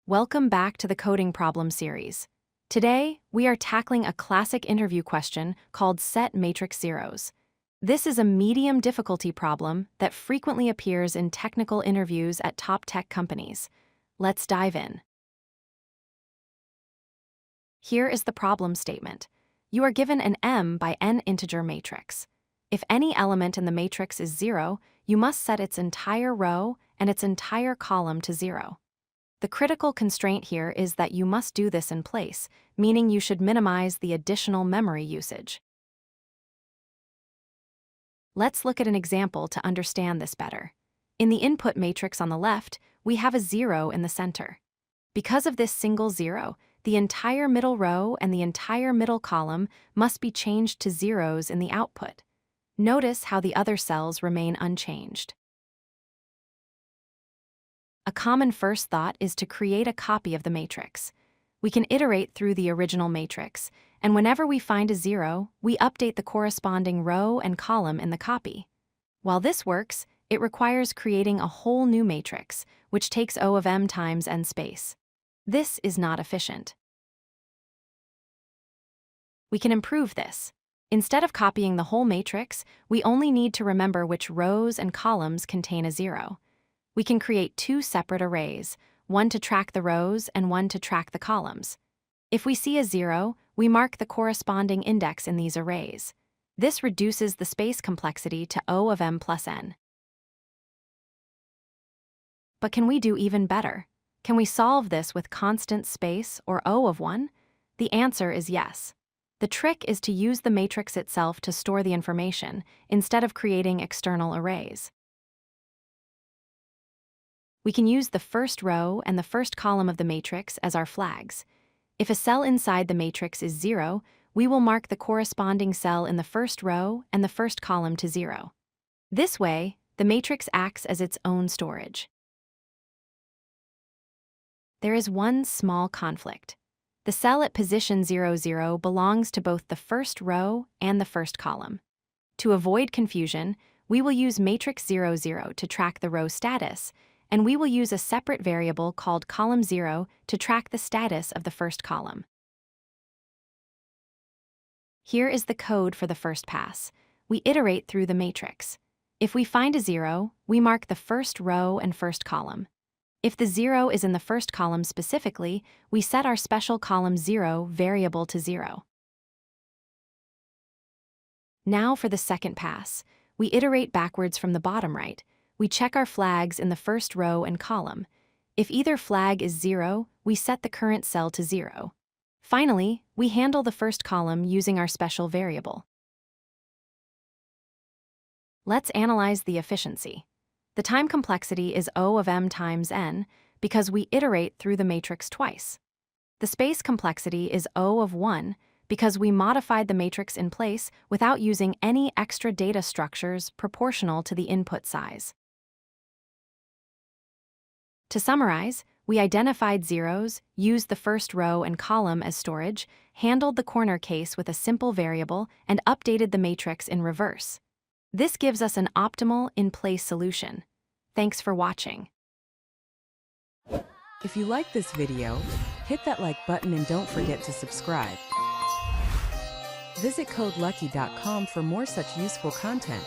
Welcome back to the Coding Problem series. Today, we are tackling a classic interview question called Set Matrix Zeros. This is a medium difficulty problem that frequently appears in technical interviews at top tech companies. Let's dive in. Here is the problem statement. You are given an m by n integer matrix. If any element in the matrix is 0, you must set its entire row and its entire column to 0. The critical constraint here is that you must do this in place, meaning you should minimize the additional memory usage. Let's look at an example to understand this better. In the input matrix on the left, we have a 0 in the center. Because of this single 0, the entire middle row and the entire middle column must be changed to zeros in the output. Notice how the other cells remain unchanged. A common first thought is to create a copy of the matrix. We can iterate through the original matrix, and whenever we find a 0, we update the corresponding row and column in the copy. While this works, it requires creating a whole new matrix, which takes O of m times n space. This is not efficient. We can improve this. Instead of copying the whole matrix, we only need to remember which rows and columns contain a 0. We can create two separate arrays, one to track the rows and one to track the columns. If we see a 0, we mark the corresponding index in these arrays. This reduces the space complexity to O of m plus n. But can we do even better? Can we solve this with constant space or O of 1? The answer is yes. The trick is to use the matrix itself to store the information, instead of creating external arrays. We can use the first row and the first column of the matrix as our flags. If a cell inside the matrix is 0, we will mark the corresponding cell in the first row and the first column to 0. This way, the matrix acts as its own storage. There is one small conflict. The cell at position 0, 0 belongs to both the first row and the first column. To avoid confusion, we will use matrix 0, 0 to track the row status, and we will use a separate variable called column 0 to track the status of the first column. Here is the code for the first pass. We iterate through the matrix. If we find a 0, we mark the first row and first column. If the 0 is in the first column specifically, we set our special column 0 variable to 0. Now for the second pass. We iterate backwards from the bottom right. We check our flags in the first row and column. If either flag is 0, we set the current cell to 0. Finally, we handle the first column using our special variable. Let's analyze the efficiency. The time complexity is O of m times n because we iterate through the matrix twice. The space complexity is O of 1 because we modified the matrix in place without using any extra data structures proportional to the input size. To summarize, we identified zeros, used the first row and column as storage, handled the corner case with a simple variable, and updated the matrix in reverse. This gives us an optimal, in-place solution. Thanks for watching. If you like this video, hit that like button and don't forget to subscribe. Visit codelucky.com for more such useful content.